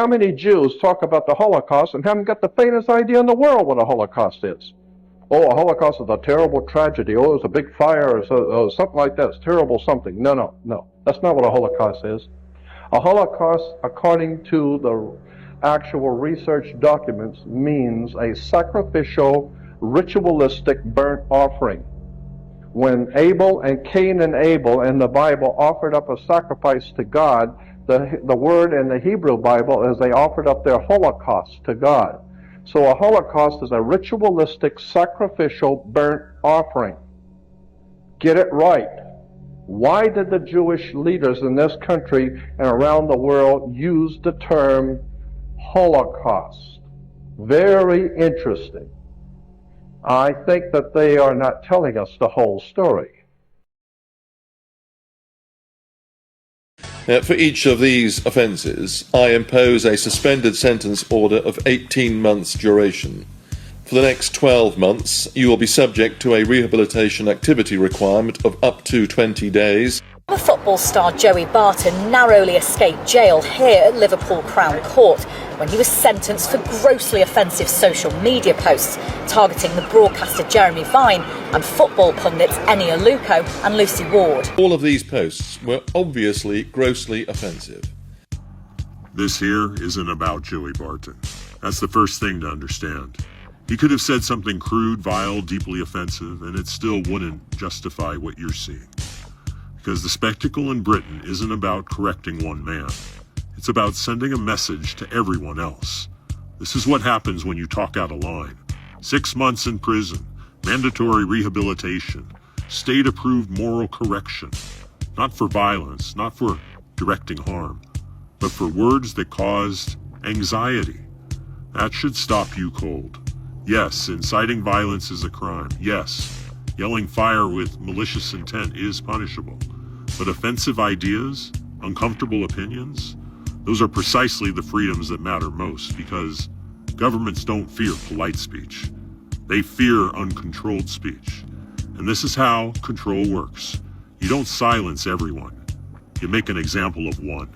how many Jews talk about the Holocaust and haven't got the faintest idea in the world what a Holocaust is? Oh, a Holocaust is a terrible tragedy. Oh, it was a big fire or something like that. It's terrible something. No. That's not what a Holocaust is. A Holocaust, according to the actual research documents, means a sacrificial, ritualistic burnt offering. When Abel and Cain and Abel in the Bible offered up a sacrifice to God, the word in the Hebrew Bible is they offered up their holocaust to God. So a holocaust is a ritualistic, sacrificial, burnt offering. Get it right. Why did the Jewish leaders in this country and around the world use the term Holocaust? Very interesting. I think that they are not telling us the whole story. For each of these offences, I impose a suspended sentence order of 18 months duration. For the next 12 months, you will be subject to a rehabilitation activity requirement of up to 20 days. Former football star Joey Barton narrowly escaped jail here at Liverpool Crown Court when he was sentenced for grossly offensive social media posts targeting the broadcaster Jeremy Vine and football pundits Eni Aluko and Lucy Ward. All of these posts were obviously grossly offensive. This here isn't about Joey Barton. That's the first thing to understand. He could have said something crude, vile, deeply offensive, and it still wouldn't justify what you're seeing. Because the spectacle in Britain isn't about correcting one man. It's about sending a message to everyone else. This is what happens when you talk out of line. 6 months in prison, mandatory rehabilitation, state-approved moral correction. Not for violence, not for directing harm, but for words that caused anxiety. That should stop you cold. Yes, inciting violence is a crime. Yes, yelling fire with malicious intent is punishable. But offensive ideas, uncomfortable opinions, those are precisely the freedoms that matter most, because governments don't fear polite speech. They fear uncontrolled speech. And this is how control works. You don't silence everyone. You make an example of one.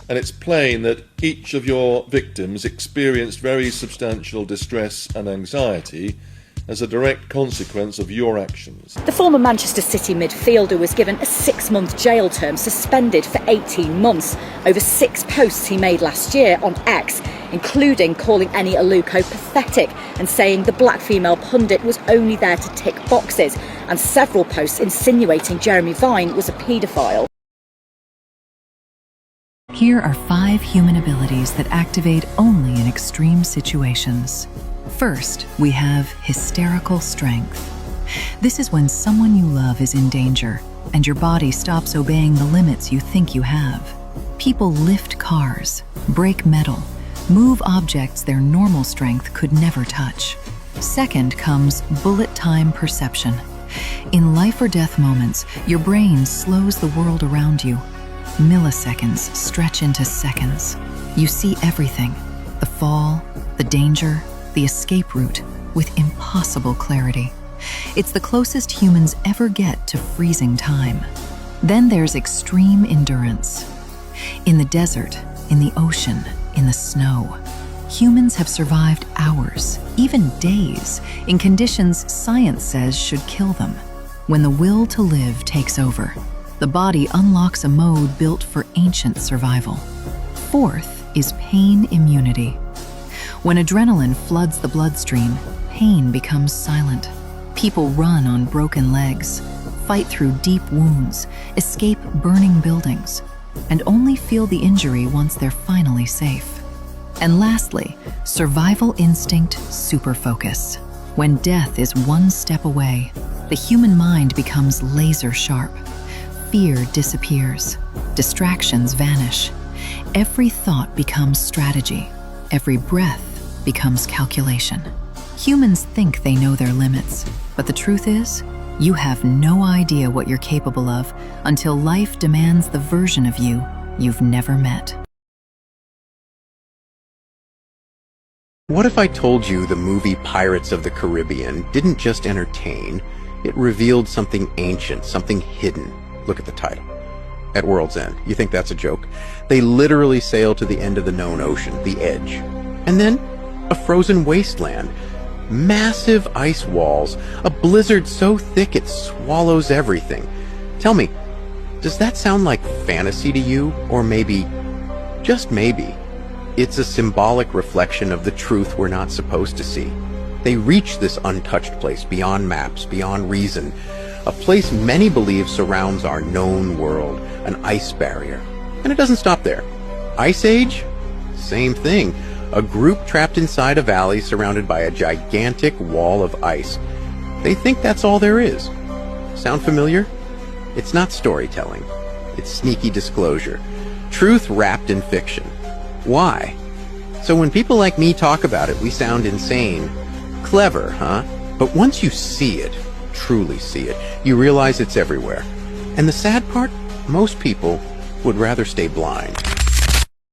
And it's plain that each of your victims experienced very substantial distress and anxiety as a direct consequence of your actions. The former Manchester City midfielder was given a 6-month jail term, suspended for 18 months, over 6 posts he made last year on X, including calling Eni Aluko pathetic and saying the black female pundit was only there to tick boxes, and several posts insinuating Jeremy Vine was a paedophile. Here are 5 human abilities that activate only in extreme situations. First, we have hysterical strength. This is when someone you love is in danger and your body stops obeying the limits you think you have. People lift cars, break metal, move objects their normal strength could never touch. Second comes bullet time perception. In life or death moments, your brain slows the world around you. Milliseconds stretch into seconds. You see everything, the fall, the danger, the escape route, with impossible clarity. It's the closest humans ever get to freezing time. Then there's extreme endurance. In the desert, in the ocean, in the snow, humans have survived hours, even days, in conditions science says should kill them. When the will to live takes over, the body unlocks a mode built for ancient survival. Fourth is pain immunity. When adrenaline floods the bloodstream, pain becomes silent. People run on broken legs, fight through deep wounds, escape burning buildings, and only feel the injury once they're finally safe. And lastly, survival instinct superfocus. When death is one step away, the human mind becomes laser sharp. Fear disappears. Distractions vanish. Every thought becomes strategy. Every breath becomes calculation. Humans think they know their limits, but the truth is, you have no idea what you're capable of until life demands the version of you you've never met. What if I told you the movie Pirates of the Caribbean didn't just entertain, it revealed something ancient, something hidden? Look at the title. at World's End. You think that's a joke? They literally sail to the end of the known ocean, the edge. And then a frozen wasteland. Massive ice walls, a blizzard so thick it swallows everything. Tell me, does that sound like fantasy to you? Or maybe, just maybe, it's a symbolic reflection of the truth we're not supposed to see? They reach this untouched place beyond maps, beyond reason, a place many believe surrounds our known world, an ice barrier. And it doesn't stop there. Ice Age? Same thing. A group trapped inside a valley surrounded by a gigantic wall of ice. They think that's all there is. Sound familiar? It's not storytelling. It's sneaky disclosure. Truth wrapped in fiction. Why? So when people like me talk about it, we sound insane. Clever, huh? But once you see it, truly see it, you realize it's everywhere. And the sad part? Most people would rather stay blind.